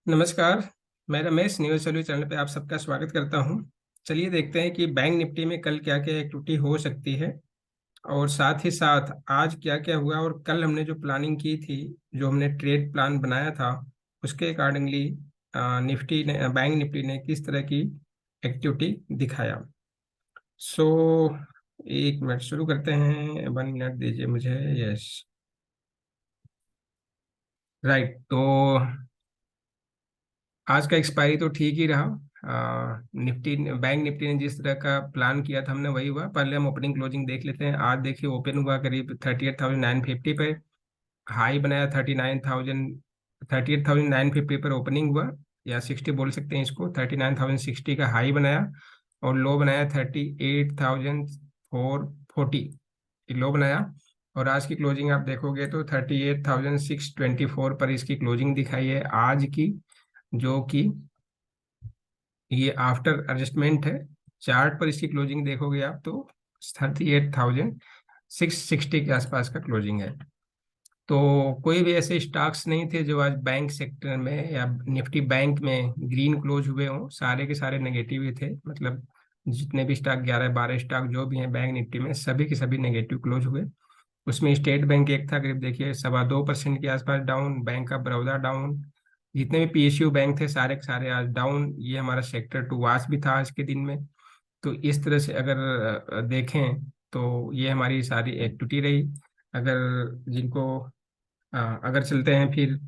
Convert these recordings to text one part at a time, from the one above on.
नमस्कार। मैं Ramesh news सैल्यू channel पे आप सबका स्वागत करता हूं। चलिए देखते हैं कि बैंक निफ्टी में कल क्या क्या एक्टिविटी हो सकती है और साथ ही साथ आज क्या क्या हुआ और कल हमने जो प्लानिंग की थी, जो हमने ट्रेड प्लान बनाया था, उसके अकॉर्डिंगली निफ्टी ने बैंक निफ्टी ने किस तरह की एक्टिविटी दिखाया। सो एक मिनट शुरू करते हैं। 1 मिनट दीजिए मुझे। Yes, right. तो आज का एक्सपायरी तो ठीक ही रहा। निफ्टी बैंक निफ्टी ने जिस तरह का प्लान किया था हमने वही हुआ। पहले हम ओपनिंग क्लोजिंग देख लेते हैं। आज देखिए ओपन हुआ करीब 38,950 पे, हाई बनाया 38,950 पर ओपनिंग हुआ, या 60 बोल सकते हैं इसको। 39,060 का हाई बनाया और लो बनाया 38,440 लो बनाया। और आज की क्लोजिंग आप देखोगे तो 38,624 पर इसकी क्लोजिंग दिखाई है आज की, जो कि ये आफ्टर एडजस्टमेंट है। चार्ट पर इसकी क्लोजिंग देखोगे आप तो 38,660 के आसपास का क्लोजिंग है। तो कोई भी ऐसे स्टॉक्स नहीं थे जो आज बैंक सेक्टर में या निफ्टी बैंक में ग्रीन क्लोज हुए हों। सारे के सारे नेगेटिव ही थे। मतलब जितने भी स्टॉक, 11-12 स्टॉक जो भी हैं बैंक निफ्टी में, सभी के सभी नेगेटिव क्लोज हुए। उसमें स्टेट बैंक एक था, करीब देखिए 2.25% के आसपास down. Bank of Baroda down. जितने भी पीएसयू बैंक थे सारे के सारे आज डाउन। ये हमारा सेक्टर टू वॉच भी था आज के दिन में। तो इस तरह से अगर देखें तो ये हमारी सारी एक्टिविटी रही। अगर जिनको अगर चलते हैं फिर,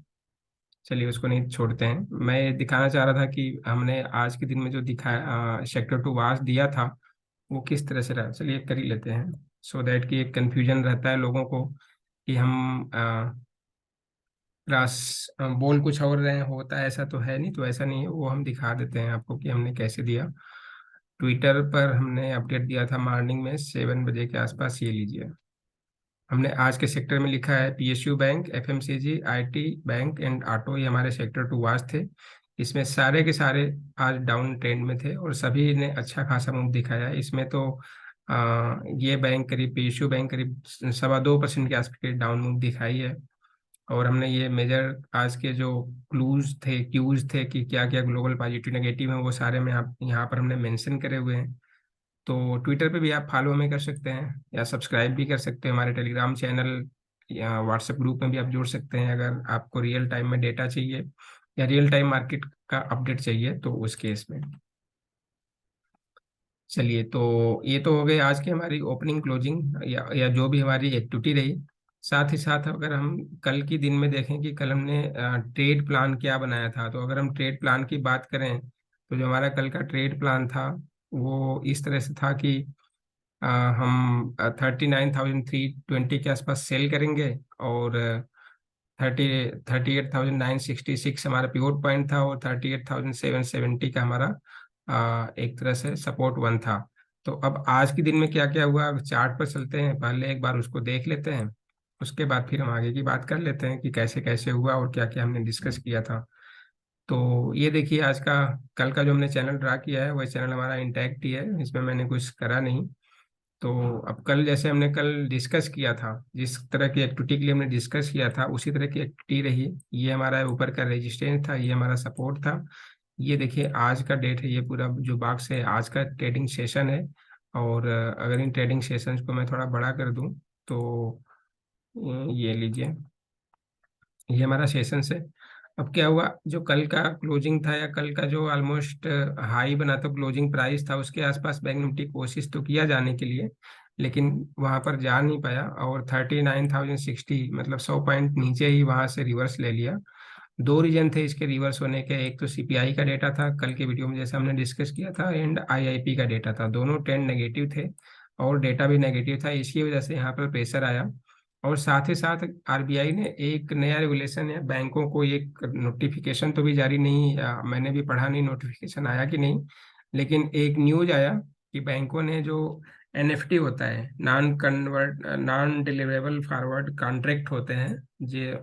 चलिए उसको नहीं छोड़ते हैं। मैं ये दिखाना चाह रहा था कि हमने आज के दिन में जो दिखाया सेक्टर टू वॉच दिया था वो किस तरह से रहा। चलिए कर ही लेते हैं, सो दैट कि एक कन्फ्यूजन रहता है लोगों को कि हम क्लास बोल कुछ और रहे हैं, होता है ऐसा तो है नहीं। तो ऐसा नहीं है, वो हम दिखा देते हैं आपको कि हमने कैसे दिया। ट्विटर पर हमने अपडेट दिया था मॉर्निंग में 7 बजे के आसपास। ये लीजिए, हमने आज के सेक्टर में लिखा है PSU bank, FMCG, IT bank and auto, ये हमारे सेक्टर टू वॉच थे। इसमें सारे के सारे आज डाउन ट्रेंड में थे और सभी ने अच्छा खासा मूव दिखाया। इसमें तो ये बैंक करीब, पीएसयू बैंक करीब 2.25% के आसपास डाउन मूव दिखाई है। और हमने ये मेजर आज के जो क्यूज थे कि क्या क्या ग्लोबल पॉजिटिव नेगेटिव है, वो सारे में यहाँ पर हमने मेंशन करे हुए हैं। तो ट्विटर पे भी आप फॉलो हमें कर सकते हैं या सब्सक्राइब भी कर सकते हैं। हमारे टेलीग्राम चैनल या व्हाट्सएप ग्रुप में भी आप जुड़ सकते हैं अगर आपको रियल टाइम में डेटा चाहिए या रियल टाइम मार्केट का अपडेट चाहिए तो उस केस में। चलिए, तो ये तो हो गई आज की हमारी ओपनिंग क्लोजिंग या जो भी हमारी एक्टिविटी रही। साथ ही साथ अगर हम कल की दिन में देखें कि कल हमने ट्रेड प्लान क्या बनाया था, तो अगर हम ट्रेड प्लान की बात करें तो जो हमारा कल का ट्रेड प्लान था वो इस तरह से था कि हम 39,320 के आसपास सेल करेंगे और 38,966 हमारा पिवोट पॉइंट था और 38,770 का हमारा एक तरह से सपोर्ट वन था। तो अब आज के दिन में क्या क्या हुआ, चार्ट पर चलते हैं, पहले एक बार उसको देख लेते हैं। उसके बाद फिर हम आगे की बात कर लेते हैं कि कैसे कैसे हुआ और क्या क्या हमने डिस्कस किया था। तो ये देखिए आज का, कल का जो हमने चैनल ड्रा किया है वह चैनल हमारा इंटैक्ट ही है, इसमें मैंने कुछ करा नहीं। तो अब कल जैसे हमने कल डिस्कस किया था, जिस तरह की एक्टिविटी के लिए हमने डिस्कस किया था उसी तरह की एक्टिविटी रही। ये हमारा ऊपर का रेजिस्टेंस था, ये हमारा सपोर्ट था। ये देखिए आज का डेट है, ये पूरा जो बॉक्स है आज का ट्रेडिंग सेशन है। और अगर इन ट्रेडिंग सेशंस को मैं थोड़ा बड़ा कर दूं तो ये लीजिए, ये हमारा सेशन है। अब क्या हुआ, जो कल का क्लोजिंग था या कल का जो ऑलमोस्ट हाई बना तो क्लोजिंग प्राइस था उसके आसपास बैंक निफ्टी कोशिश तो किया जाने के लिए, लेकिन वहां पर जा नहीं पाया और 39,060 मतलब 100 पॉइंट नीचे ही वहां से रिवर्स ले लिया। दो रीजन थे इसके रिवर्स होने के, एक तो सीपीआई का डेटा था कल के वीडियो में जैसे हमने डिस्कस किया था, एंड आईआईपी का डेटा था। दोनों ट्रेंड नेगेटिव थे और डेटा भी नेगेटिव था, इसकी वजह से यहाँ पर प्रेशर आया। और साथ ही साथ आरबीआई ने एक नया रेगुलेशन है, बैंकों को एक नोटिफिकेशन तो भी जारी नहीं, मैंने भी पढ़ा नहीं नोटिफिकेशन आया कि नहीं, लेकिन एक न्यूज आया कि बैंकों ने जो एनएफटी होता है, नॉन डिलीवरेबल फॉरवर्ड कॉन्ट्रैक्ट होते हैं जे,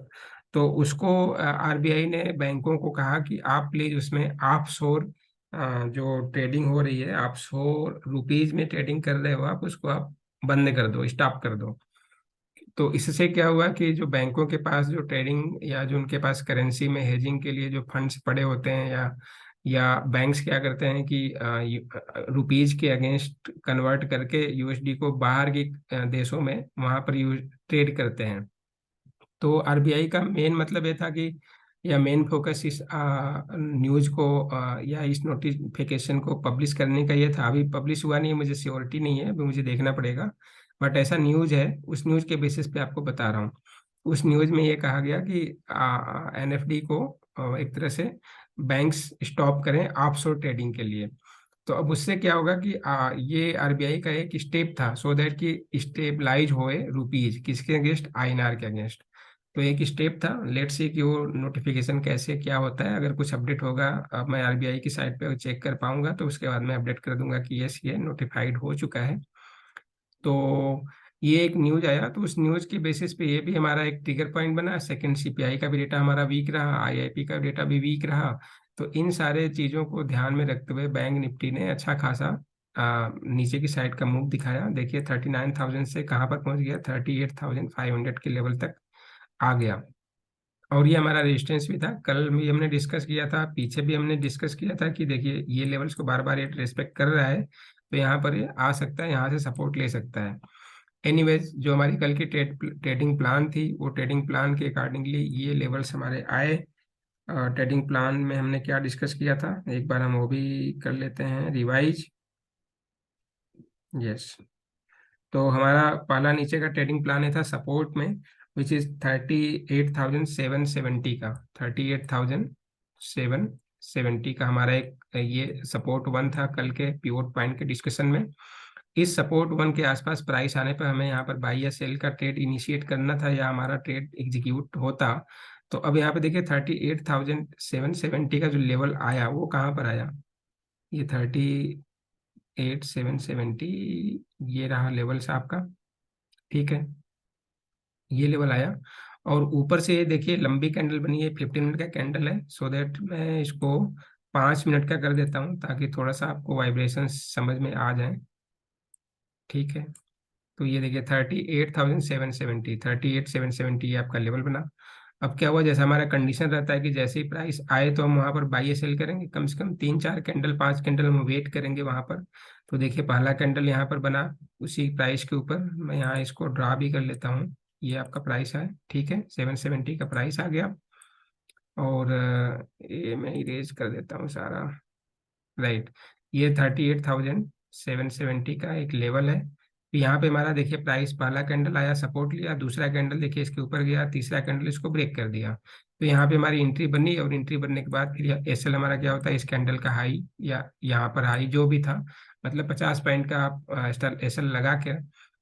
तो उसको आरबीआई ने बैंकों को कहा कि आप प्लीज उसमें ऑफशोर जो ट्रेडिंग हो रही है, ऑफशोर रुपीज में ट्रेडिंग कर रहे हो आप, उसको आप बंद कर दो, स्टॉप कर दो। तो इससे क्या हुआ कि जो बैंकों के पास जो ट्रेडिंग या जो उनके पास करेंसी में हेजिंग के लिए जो फंड्स पड़े होते हैं, या बैंक्स क्या करते हैं कि रुपीज के अगेंस्ट कन्वर्ट करके यूएसडी को बाहर के देशों में वहां पर यूज ट्रेड करते हैं। तो आरबीआई का मेन मतलब ये था कि, या मेन फोकस इस न्यूज को या इस नोटिफिकेशन को पब्लिश करने का ये था। अभी पब्लिश हुआ नहीं है, मुझे श्योरिटी नहीं है, अभी मुझे देखना पड़ेगा, बट ऐसा न्यूज है। उस न्यूज के बेसिस पे आपको बता रहा हूँ। उस न्यूज में ये कहा गया कि एनएफडी को एक तरह से बैंक्स स्टॉप करें ऑफशोर ट्रेडिंग के लिए। तो अब उससे क्या होगा कि ये आरबीआई का एक स्टेप था, सो दैट कि स्टेबलाइज होए रुपीज किसके अगेंस्ट, आईएनआर के अगेंस्ट। तो एक स्टेप था। लेट्स सी कि वो नोटिफिकेशन कैसे क्या होता है। अगर कुछ अपडेट होगा, अब मैं आरबीआई की साइट पे चेक कर पाऊंगा, तो उसके बाद मैं अपडेट कर दूंगा कि यस, ये नोटिफाइड हो चुका है। तो ये एक न्यूज आया, तो उस न्यूज के बेसिस पे ये भी हमारा एक ट्रिगर पॉइंट बना। सेकंड, सीपीआई का भी डेटा हमारा वीक रहा, आईआईपी का डेटा भी वीक रहा। तो इन सारे चीजों को ध्यान में रखते हुए बैंक निफ्टी ने अच्छा खासा नीचे की साइड का मूव दिखाया। देखिए 39,000 से कहाँ पर पहुंच गया, 38,500 के लेवल तक आ गया। और ये हमारा रेजिस्टेंस भी था। कल भी हमने डिस्कस किया था, पीछे भी हमने डिस्कस किया था कि देखिए ये लेवल्स को बार बार ये रेस्पेक्ट कर रहा है, तो यहाँ पर ये आ सकता है, यहाँ से सपोर्ट ले सकता है। एनीवेज, जो हमारी कल की ट्रेडिंग प्लान थी, वो ट्रेडिंग प्लान के अकॉर्डिंगली ये लेवल्स हमारे आए। ट्रेडिंग प्लान में हमने क्या डिस्कस किया था, एक बार हम वो भी कर लेते हैं रिवाइज। यस, तो हमारा पहला नीचे का ट्रेडिंग प्लान है था सपोर्ट में, विच इज 38,770 का। 38,770 का हमारा एक ये सपोर्ट वन था कल के पिवोट पॉइंट के डिस्कशन में। इस सपोर्ट वन के आसपास प्राइस आने पर हमें यहाँ पर बाई या सेल का ट्रेड इनिशिएट करना था, या हमारा ट्रेड एग्जीक्यूट होता। तो अब यहाँ पे देखिए 38,770 का जो लेवल आया वो कहाँ पर आया, ये 38,770, ये रहा लेवल्स आपका। ठीक है, ये लेवल आया। और ऊपर से ये देखिए लंबी कैंडल बनी है, 15 मिनट का कैंडल है। सो दैट मैं इसको 5 मिनट का कर देता हूँ, ताकि थोड़ा सा आपको वाइब्रेशन समझ में आ जाए। ठीक है, तो ये देखिए 38,770, 38,770 ये आपका लेवल बना। अब क्या हुआ, जैसा हमारा कंडीशन रहता है कि जैसे ही प्राइस आए तो हम वहां पर बाई या सेल करेंगे, कम से कम 3-4 कैंडल 5 कैंडल हम वेट करेंगे वहां पर। तो देखिए पहला कैंडल यहाँ पर बना उसी प्राइस के ऊपर। मैं यहाँ इसको ड्रा भी कर लेता हूँ। ये आपका प्राइस है, ठीक है, 770 का प्राइस आ गया। और ये मैं इरेज कर देता हूँ सारा। राइट, ये 38,770 का एक लेवल है। तो यहाँ पे हमारा देखिए प्राइस, पहला कैंडल आया, सपोर्ट लिया, दूसरा कैंडल देखिए इसके ऊपर गया, तीसरा कैंडल इसको ब्रेक कर दिया। तो यहाँ पे हमारी एंट्री बनी, और एंट्री बनने के बाद फिर एसएल हमारा क्या होता है, इस कैंडल का हाई या यहाँ पर हाई जो भी था, मतलब 50 पॉइंट का आप एसएल लगा के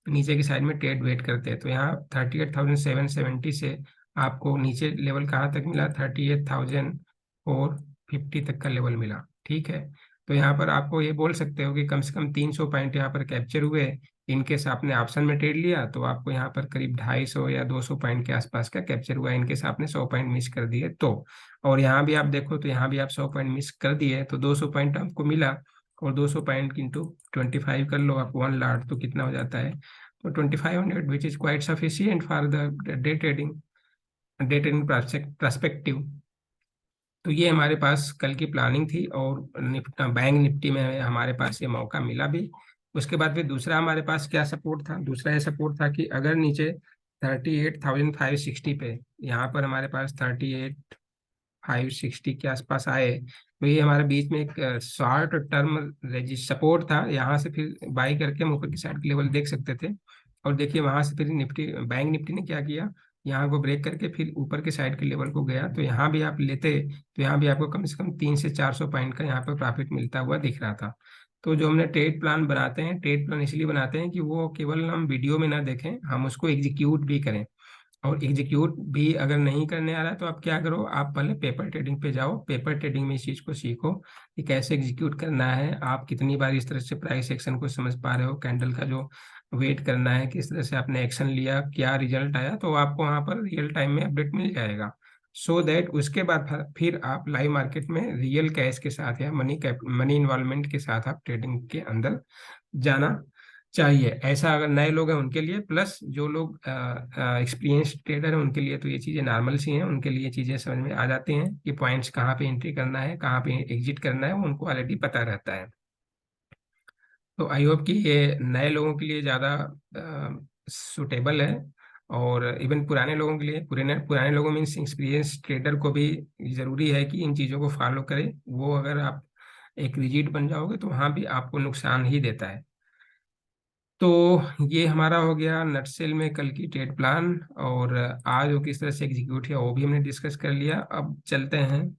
नीचे की साइड में ट्रेड वेट करते हैं। तो यहाँ 38,770 से आपको नीचे लेवल कहाँ तक मिला, 38,450 तक का लेवल मिला। ठीक है, तो यहाँ पर आपको ये बोल सकते हो कि कम से कम 300 पॉइंट यहाँ पर कैप्चर हुए। इनकेस आपने ऑप्शन में ट्रेड लिया तो आपको यहाँ पर करीब 250 या 200 पॉइंट के आसपास का कैप्चर हुआ। इनकेस आपने 100 पॉइंट मिस कर दिए तो, और यहाँ भी आप देखो तो यहाँ भी आप 100 पॉइंट मिस कर दिए तो 200 पॉइंट आपको मिला। और 200 पॉइंट इंटू 25 कर लो आप, 1 लाख, तो कितना हो जाता है, तो 2500, which is quite sufficient for the day trading perspective. तो ये हमारे पास कल की प्लानिंग थी, और बैंक निफ्टी में हमारे पास ये मौका मिला भी। उसके बाद फिर दूसरा हमारे पास क्या सपोर्ट था, दूसरा ये सपोर्ट था कि अगर नीचे 38,560 पे, यहाँ पर हमारे पास 38,560 के आसपास आए, तो ये हमारे बीच में एक शॉर्ट टर्म सपोर्ट था। यहाँ से फिर बाई करके हम ऊपर की साइड के लेवल देख सकते थे। और देखिए वहां से फिर निफ्टी, बैंक निफ्टी ने क्या किया, यहाँ को ब्रेक करके फिर ऊपर के साइड के लेवल को गया। तो यहाँ भी आप लेते तो यहाँ भी आपको कम से कम 300 से 400 पॉइंट का यहाँ पर प्रॉफिट मिलता हुआ दिख रहा था। तो जो हमने ट्रेड प्लान बनाते हैं, ट्रेड प्लान इसलिए बनाते हैं कि वो केवल हम वीडियो में ना देखें, हम उसको एग्जीक्यूट भी करें। और एग्जीक्यूट भी अगर नहीं करने आ रहा है तो आप क्या करो, आप पहले पेपर ट्रेडिंग पे जाओ, पेपर ट्रेडिंग में इस चीज़ को सीखो कि कैसे एग्जीक्यूट करना है, आप कितनी बार इस तरह से प्राइस एक्शन को समझ पा रहे हो, कैंडल का जो वेट करना है, किस तरह से आपने एक्शन लिया, क्या रिजल्ट आया, तो आपको वहाँ पर रियल टाइम में अपडेट मिल जाएगा। सो दैट उसके बाद फिर आप लाइव मार्केट में रियल कैश के साथ या मनी इन्वॉल्वमेंट के साथ आप ट्रेडिंग के अंदर जाना चाहिए। ऐसा अगर नए लोग हैं उनके लिए, प्लस जो लोग एक्सपीरियंस ट्रेडर हैं उनके लिए तो ये चीज़ें नॉर्मल सी हैं, उनके लिए चीज़ें समझ में आ जाती हैं कि पॉइंट्स कहाँ पे एंट्री करना है, कहाँ पे एग्जिट करना है, वो उनको ऑलरेडी पता रहता है। तो आई होप कि ये नए लोगों के लिए ज़्यादा सुटेबल है, और इवन पुराने लोगों के लिए, पुराने पुराने लोगों मीन्स एक्सपीरियंस ट्रेडर को भी ज़रूरी है कि इन चीज़ों को फॉलो करें। वो अगर आप एक रिजिड बन जाओगे तो वहाँ भी आपको नुकसान ही देता है। तो ये हमारा हो गया नटसेल में कल की ट्रेड प्लान, और आज वो किस तरह से एग्जीक्यूट किया वो भी हमने डिस्कस कर लिया। अब चलते हैं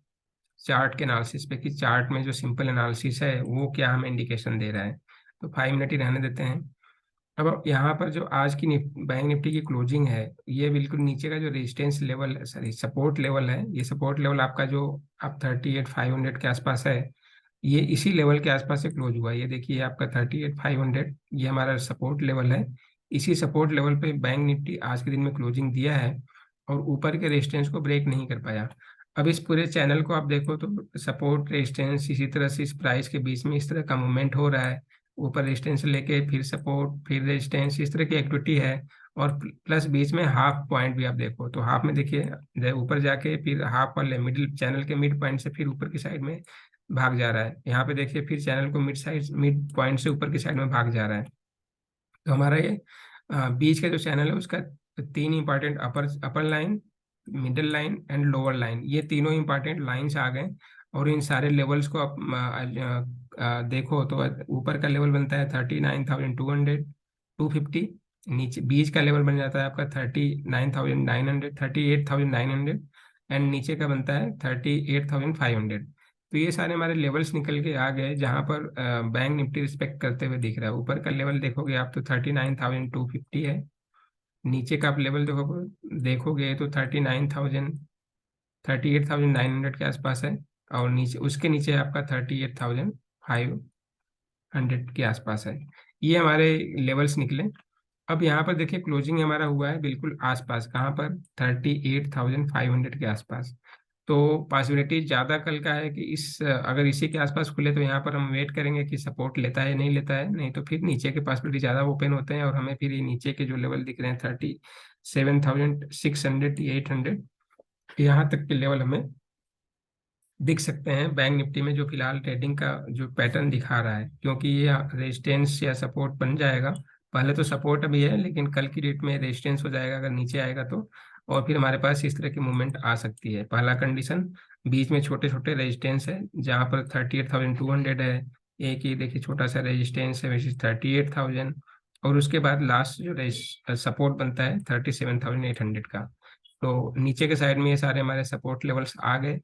चार्ट के एनालिसिस पे कि चार्ट में जो सिंपल एनालिसिस है वो क्या हमें इंडिकेशन दे रहा है। तो 5 मिनट ही रहने देते हैं। अब यहाँ पर जो आज की बैंक निफ्टी की क्लोजिंग है, ये बिल्कुल नीचे का जो resistance level, sorry support level है, ये सपोर्ट लेवल आपका जो आप 38,500 के आसपास है, ये इसी लेवल के आसपास से क्लोज हुआ है। ये देखिए आपका 38,500 ये हमारा सपोर्ट लेवल है। इसी सपोर्ट लेवल पे बैंक निफ्टी आज के दिन में क्लोजिंग दिया है, और ऊपर के रेजिस्टेंस को ब्रेक नहीं कर पाया। अब इस पूरे चैनल को आप देखो तो सपोर्ट रेजिस्टेंस इसी तरह से इस प्राइस के बीच में इस तरह का मूवमेंट हो रहा है। ऊपर रेजिस्टेंस लेके फिर सपोर्ट फिर रेजिस्टेंस, इस तरह की एक्टिविटी है। और प्लस बीच में हाफ पॉइंट भी आप देखो तो हाफ में देखिए ऊपर जाके फिर हाफ वाले मिडिल चैनल के मिड पॉइंट से फिर ऊपर की साइड में भाग जा रहा है। यहाँ पे देखिए फिर चैनल को मिड पॉइंट से ऊपर की साइड में भाग जा रहा है। तो हमारा ये बीच का जो चैनल है उसका 3 important upper upper line, middle line and lower line, ये तीनों इंपॉर्टेंट लाइंस आ गए। और इन सारे लेवल्स को आप देखो तो ऊपर का लेवल बनता है 39,200 250, नीचे बीच का लेवल बन जाता है आपका 39,900 38,900, एंड नीचे का बनता है 38,500। तो ये सारे हमारे लेवल्स निकल के आ गए जहां पर बैंक निफ्टी रिस्पेक्ट करते हुए दिख रहा है। ऊपर का लेवल देखोगे आप तो 39,250 है, नीचे का आप लेवल देखोगे देखोगे तो 38,900 के आसपास है, और नीचे उसके नीचे आपका 38,500 के आसपास है। ये हमारे लेवल्स निकले। अब यहाँ पर देखिए क्लोजिंग हमारा हुआ है बिल्कुल आसपास, कहाँ पर 38,500 के आसपास। तो पॉसिबिलिटी ज़्यादा कल का है कि इस अगर इसी के आसपास खुले तो यहाँ पर हम वेट करेंगे कि सपोर्ट लेता है नहीं लेता है, नहीं तो फिर नीचे के पॉसिबिलिटी ज़्यादा ओपन होते हैं, और हमें फिर ये नीचे के जो लेवल दिख रहे हैं 37,600 800, यहाँ तक के लेवल हमें दिख सकते हैं बैंक निफ्टी में, जो फिलहाल ट्रेडिंग का जो पैटर्न दिखा रहा है। क्योंकि ये रेजिस्टेंस या सपोर्ट बन जाएगा, पहले तो सपोर्ट अभी है लेकिन कल की डेट में रेजिस्टेंस हो जाएगा अगर नीचे आएगा तो, और फिर हमारे पास इस तरह की मूवमेंट आ सकती है। पहला कंडीशन, बीच में छोटे छोटे रेजिस्टेंस है जहाँ पर 38,200 है, एक ये देखिए छोटा सा रेजिस्टेंस है विच इज 38,000, और उसके बाद लास्ट जो सपोर्ट बनता है 37,800 का। तो नीचे के साइड में ये सारे हमारे सपोर्ट लेवल्स आ गए।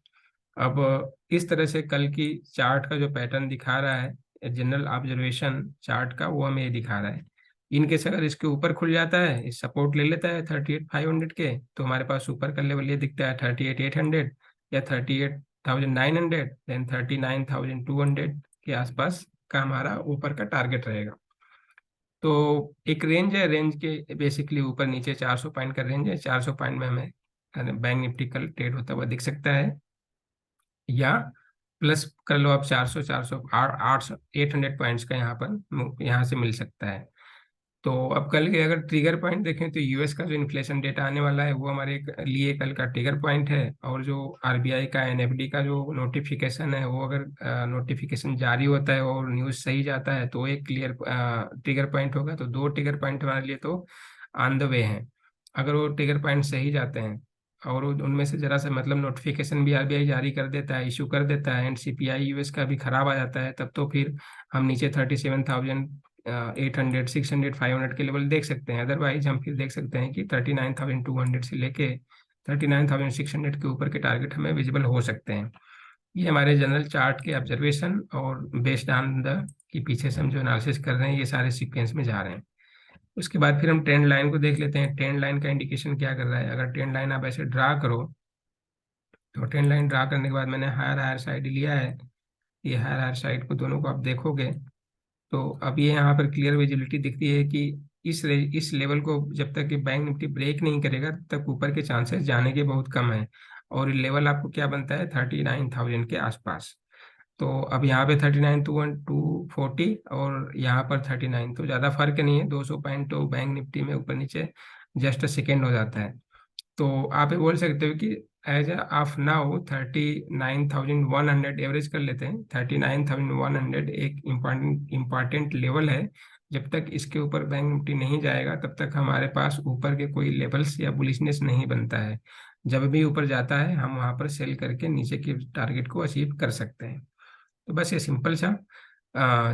अब इस तरह से कल की चार्ट का जो पैटर्न दिखा रहा है, जनरल ऑब्जर्वेशन चार्ट का, वो हमें ये दिखा रहा है। इनकेस अगर इसके ऊपर खुल जाता है, इस सपोर्ट ले लेता है 38,500 के, तो हमारे पास ऊपर का लेवल ये दिखता है 38,800 या 38,900, देन 39,200 के आसपास का हमारा ऊपर का टारगेट रहेगा। तो एक रेंज है, रेंज के बेसिकली ऊपर नीचे 400 पॉइंट का रेंज है। 400 पॉइंट में हमें बैंक निफ्टी कल ट्रेड होता हुआ दिख सकता है, या प्लस कर लो आप 400 400 800 800 पॉइंट्स का यहाँ पर यहाँ से मिल सकता है। तो अब कल के अगर ट्रिगर पॉइंट देखें तो यूएस का जो इन्फ्लेशन डेटा आने वाला है वो हमारे लिए कल का ट्रिगर पॉइंट है। और जो आरबीआई का एनएफडी का जो नोटिफिकेशन है, वो अगर नोटिफिकेशन जारी होता है और न्यूज़ सही जाता है तो एक क्लियर ट्रिगर पॉइंट होगा। तो 2 ट्रिगर पॉइंट हमारे लिए तो ऑन द वे हैं। अगर वो ट्रिगर पॉइंट सही जाते हैं और उनमें से जरा सा मतलब नोटिफिकेशन भी आरबीआई जारी कर देता है, इशू कर देता है, एंड सीपीआई यूएस का भी खराब आ जाता है, तब तो फिर हम नीचे 37,800 600 500 के लेवल देख सकते हैं। अदरवाइज हम फिर देख सकते हैं कि 39,200 से लेके 39,600 के ऊपर के टारगेट हमें विजिबल हो सकते हैं। ये हमारे जनरल चार्ट के ऑब्जर्वेशन, और बेस्ड ऑन द कि पीछे से हम जो एनालिसिस कर रहे हैं ये सारे सीक्वेंस में जा रहे हैं। उसके बाद फिर हम ट्रेंड लाइन को देख लेते हैं। ट्रेंड लाइन का इंडिकेशन क्या कर रहा है। अगर ट्रेंड लाइन आप ऐसे ड्रा करो तो ट्रेंड लाइन ड्रा करने के बाद मैंने हायर हायर साइड लिया है, ये हायर हायर साइड को दोनों को आप देखोगे तो अब ये यहाँ पर क्लियर विजिबिलिटी दिखती है कि इस लेवल को जब तक कि बैंक निफ्टी ब्रेक नहीं करेगा तब तक ऊपर के चांसेस जाने के बहुत कम है। और ये लेवल आपको क्या बनता है 39,000 के आसपास। तो अब यहाँ पे 39 टू 40 और यहाँ पर 39, तो ज़्यादा फर्क नहीं है, 200 पॉइंट तो बैंक निफ्टी में ऊपर नीचे जस्ट सेकेंड हो जाता है। तो आप ये बोल सकते हो कि एज ऑफ नाउ 39,100 एवरेज कर लेते हैं। 39,100 एक इम्पॉर्टेंट लेवल है। जब तक इसके ऊपर बैंक निफ्टी नहीं जाएगा तब तक हमारे पास ऊपर के कोई लेवल्स या बुलिशनेस नहीं बनता है। जब भी ऊपर जाता है हम वहां पर सेल करके नीचे के टारगेट को अचीव कर सकते हैं। तो बस ये सिंपल सा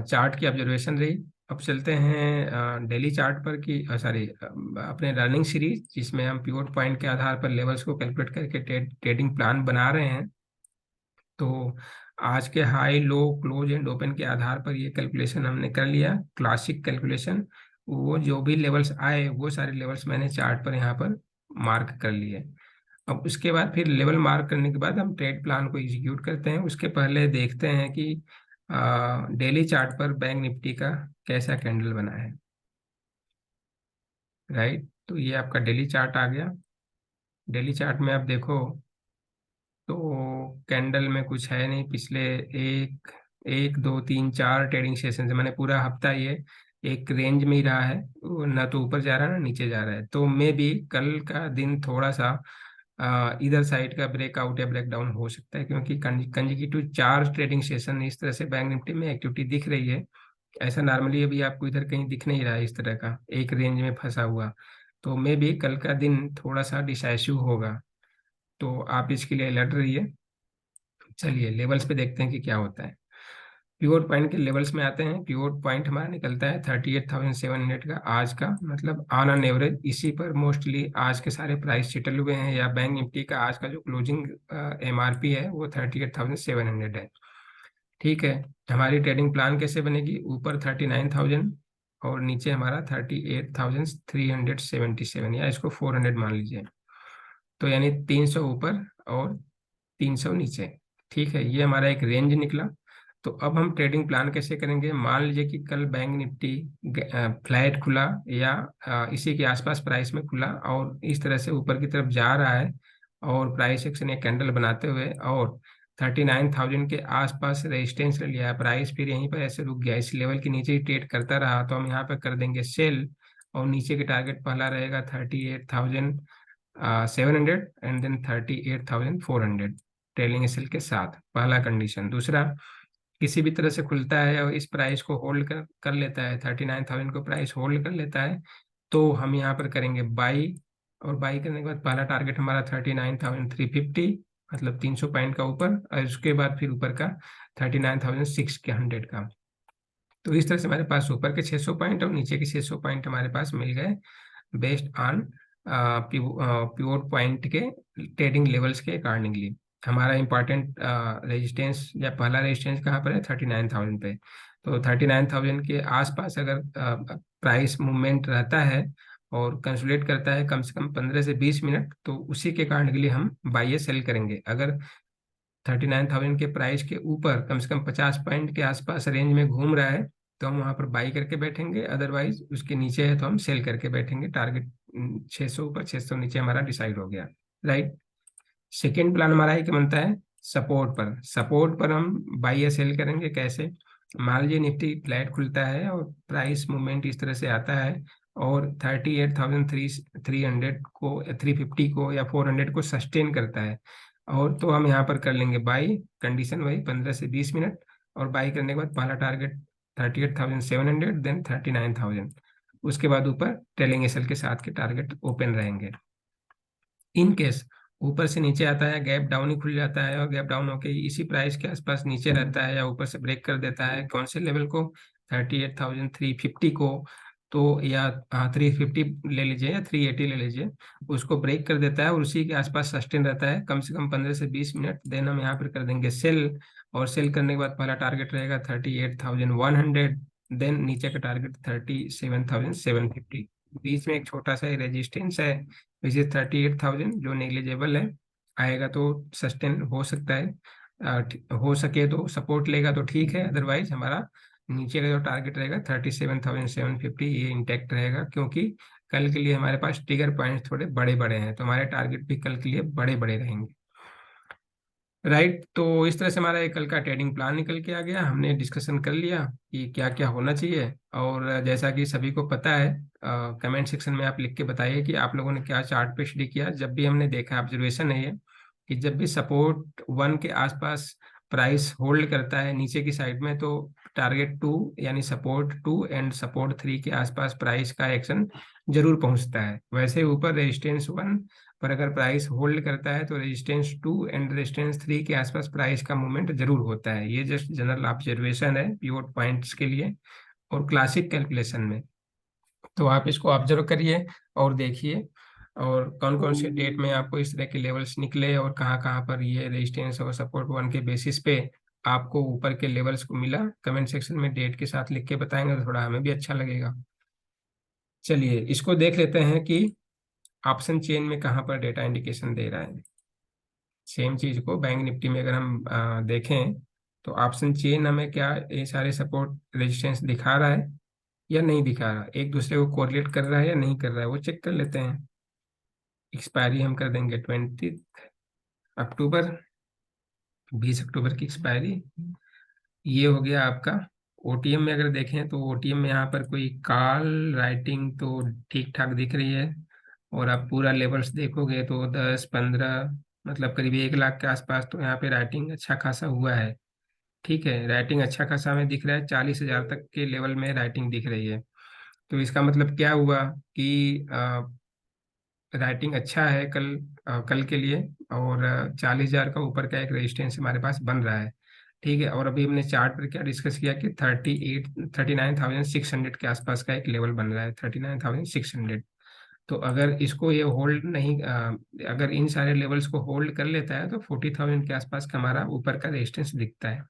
चार्ट की ऑब्जर्वेशन रही। अब चलते हैं डेली चार्ट पर कि सॉरी अपने रनिंग सीरीज, जिसमें हम पिवट पॉइंट के आधार पर लेवल्स को कैलकुलेट करके ट्रेडिंग प्लान बना रहे हैं। तो आज के high low close and open के आधार पर ये कैलकुलेशन हमने कर लिया, क्लासिक कैलकुलेशन। वो जो भी लेवल्स आए वो सारे लेवल्स मैंने चार्ट पर यहाँ पर मार्क कर लिए। अब उसके बाद फिर लेवल मार्क करने के बाद हम ट्रेड प्लान को एग्जीक्यूट करते हैं। उसके पहले देखते हैं कि डेली चार्ट पर बैंक निफ्टी का कैसा कैंडल बना है। राइट, तो ये आपका डेली चार्ट आ गया। डेली चार्ट में आप देखो तो कैंडल में कुछ है नहीं। पिछले एक एक दो तीन चार ट्रेडिंग सेशन से मैंने पूरा हफ्ता ये एक रेंज में ही रहा है, वो ना तो ऊपर जा रहा है ना नीचे जा रहा है। तो मे भी कल का दिन थोड़ा सा इधर साइड का ब्रेकआउट या ब्रेकडाउन हो सकता है, क्योंकि कंजिक्यूटिव चार ट्रेडिंग सेशन इस तरह से बैंक निफ्टी में एक्टिविटी दिख रही है। ऐसा नॉर्मली अभी आपको इधर कहीं दिख नहीं रहा है इस तरह का एक रेंज में फंसा हुआ। तो मे भी कल का दिन थोड़ा सा डिसाइसिव होगा, तो आप इसके लिए अलर्ट रहिए। चलिए लेवल्स पे देखते हैं कि क्या होता है। प्योर पॉइंट के लेवल्स में आते हैं। प्योर पॉइंट हमारा निकलता है 38,700 का आज का, मतलब ऑन एन एवरेज इसी पर मोस्टली आज के सारे प्राइस सेटल हुए हैं। या बैंक निफ्टी का आज का जो क्लोजिंग MRP है वो 38,700 है। ठीक है, हमारी ट्रेडिंग प्लान कैसे बनेगी? ऊपर 39,000 और नीचे हमारा 38,377, या इसको 400 मान लीजिए। तो यानी 300 ऊपर और 300 नीचे। ठीक है, ये हमारा एक रेंज निकला। तो अब हम ट्रेडिंग प्लान कैसे करेंगे? मान लीजिए कि कल बैंक निफ्टी फ्लैट खुला या इसी के आसपास प्राइस में खुला और इस तरह से ऊपर की तरफ जा रहा है, और प्राइस एक्शन एक कैंडल बनाते हुए और 39,000 के आसपास रेजिस्टेंस ले लिया, प्राइस फिर यहीं पर ऐसे रुक गया, इस लेवल के नीचे ही ट्रेड करता रहा, तो हम यहाँ पर कर देंगे सेल। और नीचे के टारगेट पहला रहेगा 38,700 एंड देन 38,400 ट्रेलिंग एसएल के साथ, पहला कंडीशन। दूसरा, किसी भी तरह से खुलता है और इस प्राइस को होल्ड कर लेता है, 39,000 को प्राइस होल्ड कर लेता है, तो हम यहाँ पर करेंगे बाई। और बाई करने के बाद पहला टारगेट हमारा 39,350, मतलब 300 पॉइंट का ऊपर, और उसके बाद फिर ऊपर का 39,600 का। तो इस तरह से हमारे पास ऊपर के 600 पॉइंट और नीचे के 600 पॉइंट हमारे पास मिल गए बेस्ड ऑन पिवोट पॉइंट के ट्रेडिंग लेवल्स के अकॉर्डिंगली। हमारा इंपॉर्टेंट रेजिस्टेंस या पहला रेजिस्टेंस कहाँ पर है? 39,000 पे। तो 39,000 के आसपास अगर प्राइस मूवमेंट रहता है और कंसोलिडेट करता है कम से कम 15 से 20 मिनट, तो उसी के अकॉर्डिंगली हम बाई या सेल करेंगे। अगर 39,000 के प्राइस के ऊपर कम से कम 50 पॉइंट के आसपास रेंज में घूम रहा है तो हम वहां पर बाई करके बैठेंगे, अदरवाइज उसके नीचे है तो हम सेल करके बैठेंगे। टारगेट 600 ऊपर 600 नीचे हमारा डिसाइड हो गया। राइट, सेकेंड प्लान हमारा एक बनता है सपोर्ट पर। सपोर्ट पर हम बाई या सेल करेंगे कैसे? मान लीजिए निफ्टी फ्लैट खुलता है और प्राइस मूवमेंट इस तरह से आता है और 38,300 को या 350 को या 400 को सस्टेन करता है, और तो हम यहाँ पर कर लेंगे बाई। कंडीशन वही 15 से 20 मिनट, और बाई करने के बाद पहला टारगेट 38,700 देन 39,000, उसके बाद ऊपर ट्रेलिंग एसएल के साथ के टारगेट ओपन रहेंगे। इन केस ऊपर से नीचे आता है, गैप डाउन ही खुल जाता है और गैप डाउन होके इसी प्राइस के आसपास नीचे रहता है या ऊपर से ब्रेक कर देता है, कौन से लेवल को? 38,350 को, तो या 350 ले लीजिए या 380 ले लीजिए, उसको ब्रेक कर देता है और उसी के आसपास सस्टेन रहता है कम से कम 15 से 20 मिनट, देन हम यहाँ पर कर देंगे सेल। और सेल करने के बाद पहला टारगेट रहेगा 38,100, देन नीचे का टारगेट 37,750। बीच में एक छोटा सा रेजिस्टेंस है विच इज 38,000, जो नेग्लिजेबल है, आएगा तो सस्टेन हो सकता है, हो सके तो सपोर्ट लेगा तो ठीक है, अदरवाइज हमारा नीचे का जो टारगेट रहेगा 37,750 ये इंटैक्ट रहेगा, क्योंकि कल के लिए हमारे पास ट्रिगर पॉइंट्स थोड़े बड़े बड़े हैं, तो हमारे टारगेट भी कल के लिए बड़े बड़े रहेंगे। राइट। तो इस तरह से हमारा एक कल का ट्रेडिंग प्लान निकल के आ गया, हमने डिस्कशन कर लिया कि क्या क्या होना चाहिए। और जैसा कि सभी को पता है, कमेंट सेक्शन में आप लिख के बताइए कि आप लोगों ने क्या चार्ट पे स्टडी किया। जब भी हमने देखा, ऑब्जर्वेशन है ये, कि जब भी सपोर्ट 1 के आसपास प्राइस होल्ड करता है नीचे की साइड में, तो टारगेट 2 यानी सपोर्ट 2 एंड सपोर्ट 3 के आसपास प्राइस का एक्शन जरूर पहुंचता है। वैसे ऊपर रेजिस्टेंस 1 पर अगर प्राइस होल्ड करता है तो रेजिस्टेंस 2 एंड रेजिस्टेंस 3 के आसपास प्राइस का मूवमेंट जरूर होता है। ये जस्ट जनरल ऑब्जर्वेशन है पिवोट पॉइंट्स के लिए और क्लासिक कैलकुलेशन में। तो आप इसको ऑब्जर्व करिए और देखिए, और कौन कौन से डेट में आपको इस तरह के लेवल्स निकले और कहाँ कहाँ पर ये रेजिस्टेंस और सपोर्ट 1 के बेसिस पे आपको ऊपर के लेवल्स को मिला। कमेंट सेक्शन में डेट के साथ लिख के बताएंगे तो थोड़ा हमें भी अच्छा लगेगा। चलिए इसको देख लेते हैं कि ऑप्शन चेन में कहाँ पर डेटा इंडिकेशन दे रहा है। सेम चीज को बैंक निफ्टी में अगर हम देखें, तो ऑप्शन चेन हमें क्या ये सारे सपोर्ट रेजिस्टेंस दिखा रहा है या नहीं दिखा रहा, एक दूसरे को कोरिलेट कर रहा है या नहीं कर रहा है, वो चेक कर लेते हैं। एक्सपायरी हम कर देंगे 20 अक्टूबर, 20 अक्टूबर की एक्सपायरी। ये हो गया आपका। ओटीएम में अगर देखें तो ओटीएम में यहाँ पर कोई कॉल राइटिंग तो ठीक ठाक दिख रही है। और आप पूरा लेवल्स देखोगे तो 10 15, मतलब करीब 1 लाख के आसपास तो यहाँ पे राइटिंग अच्छा खासा हुआ है। ठीक है, राइटिंग अच्छा खासा हमें दिख रहा है, 40,000 तक के लेवल में राइटिंग दिख रही है। तो इसका मतलब क्या हुआ कि राइटिंग अच्छा है कल के लिए। और 40,000 का ऊपर का एक रेजिस्टेंस हमारे पास बन रहा है। ठीक है, और अभी हमने चार्ट पर क्या डिस्कस किया कि 39,600 के आसपास का एक लेवल बन रहा है, 39,600। तो अगर इसको ये होल्ड नहीं अगर इन सारे लेवल्स को होल्ड कर लेता है तो 40,000 के आसपास का हमारा ऊपर का रेजिस्टेंस दिखता है।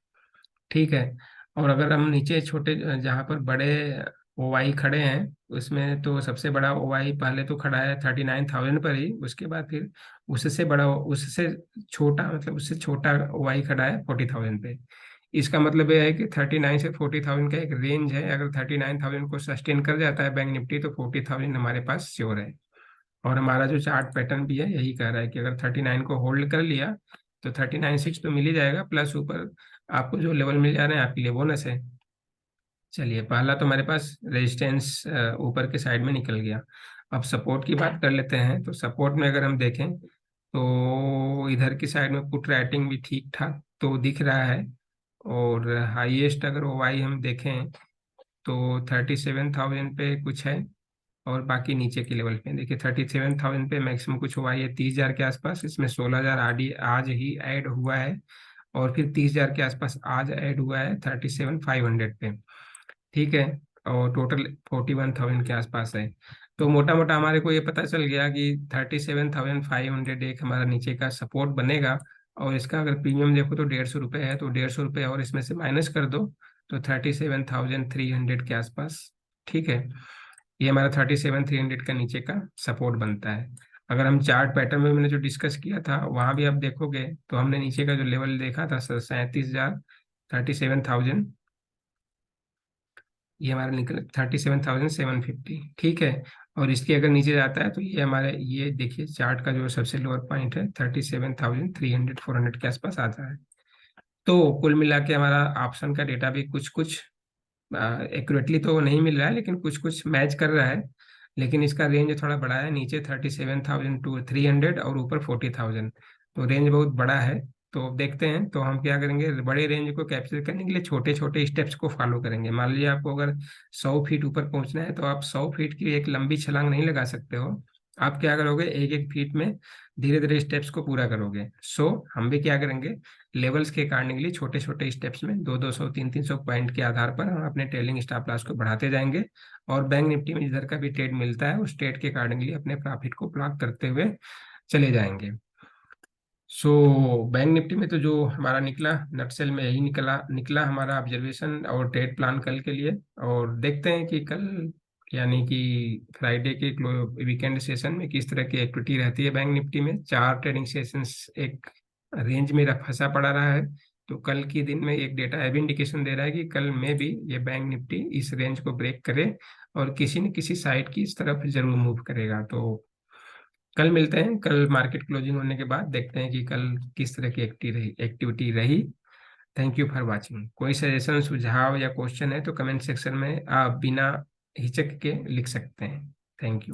ठीक है, और अगर हम नीचे छोटे जहाँ पर बड़े ओवाई खड़े हैं, उसमें तो सबसे बड़ा ओवाई पहले तो खड़ा है 39,000 पर ही, उसके बाद फिर उससे बड़ा, उससे छोटा, मतलब उससे छोटा ओवाई खड़ा है 40,000 पे। इसका मतलब यह है कि 39 से 40,000 का एक रेंज है। अगर 39,000 को सस्टेन कर जाता है बैंक निफ्टी तो 40,000 हमारे पास श्योर है। और हमारा जो चार्ट पैटर्न भी है यही कह रहा है कि अगर 39 को होल्ड कर लिया तो 39,600 तो मिल ही जाएगा, प्लस ऊपर आपको जो लेवल मिल जा रहे हैं आपके लिए बोनस है। चलिए, पहला तो हमारे पास रेजिस्टेंस ऊपर के साइड में निकल गया। अब सपोर्ट की बात कर लेते हैं। तो सपोर्ट में अगर हम देखें तो इधर की साइड में पुट राइटिंग भी ठीक ठाक तो दिख रहा है। और हाईएस्ट अगर ओवाई हम देखें तो 37,000 पे कुछ है। और बाकी नीचे के लेवल पे देखिए 37,000 पे मैक्सिमम कुछ हुआ है 30,000 के आसपास, इसमें 16,000 आडी आज ही ऐड हुआ है। और फिर 30,000 के आसपास आज ऐड हुआ है 37,500 पे। ठीक है, और टोटल 41,000 के आसपास है। तो मोटा मोटा हमारे को ये पता चल गया कि 37,500 एक हमारा नीचे का सपोर्ट बनेगा। और इसका अगर प्रीमियम देखो तो 150 रुपये है, तो 150 रुपये और इसमें से माइनस कर दो तो 37,300 के आसपास। ठीक है, ये हमारा 37,300 का नीचे का सपोर्ट बनता है। अगर हम चार्ट पैटर्न में मैंने जो डिस्कस किया था वहां भी आप देखोगे तो हमने नीचे का जो लेवल देखा था 37,000, 37,000, ये हमारा निकल 37,750। ठीक है, और इसके अगर नीचे जाता है तो ये हमारे, ये देखिए चार्ट का जो सबसे लोअर पॉइंट है 37,300 400 के आसपास आता है। तो कुल मिला के हमारा ऑप्शन का डेटा भी कुछ कुछ एक्यूरेटली तो नहीं मिल रहा है, लेकिन कुछ कुछ मैच कर रहा है। लेकिन इसका रेंज थोड़ा बड़ा है, नीचे 37,300 और ऊपर 40,000, तो रेंज बहुत बड़ा है। तो देखते हैं, तो हम क्या करेंगे, बड़े रेंज को कैप्चर करने के लिए छोटे छोटे स्टेप्स को फॉलो करेंगे। मान लीजिए आपको अगर 100 फीट ऊपर पहुंचना है तो आप 100 फीट की एक लंबी छलांग नहीं लगा सकते हो। आप क्या करोगे, एक एक फीट में धीरे धीरे स्टेप्स को पूरा करोगे। हम भी क्या करेंगे, लेवल्स के अकॉर्डिंगली छोटे छोटे स्टेप्स में 200 300 पॉइंट के आधार पर हम अपने ट्रेलिंग स्टॉप लॉस को बढ़ाते जाएंगे। और बैंक निफ्टी में जिधर का भी ट्रेड मिलता है उस ट्रेड के अकॉर्डिंगली अपने प्रॉफिट को प्लॉट करते हुए चले जाएंगे। सो बैंक निफ्टी में तो जो हमारा निकला नटसेल में यही निकला निकला हमारा ऑब्जर्वेशन और ट्रेड प्लान कल के लिए। और देखते हैं कि कल यानी कि फ्राइडे के वीकेंड सेशन में किस तरह की एक्टिविटी रहती है। बैंक निफ्टी में 4 ट्रेडिंग सेशंस एक रेंज में फंसा पड़ा रहा है। तो कल के दिन में एक डेटा अभी इंडिकेशन दे रहा है कि कल में भी ये बैंक निफ्टी इस रेंज को ब्रेक करे और किसी न किसी साइड की इस तरफ जरूर मूव करेगा। तो कल मिलते हैं, कल मार्केट क्लोजिंग होने के बाद देखते हैं कि कल किस तरह की एक्टिविटी रही। Thank you for watching. कोई सजेशन, सुझाव या क्वेश्चन है तो कमेंट सेक्शन में आप बिना हिचक के लिख सकते हैं। Thank you.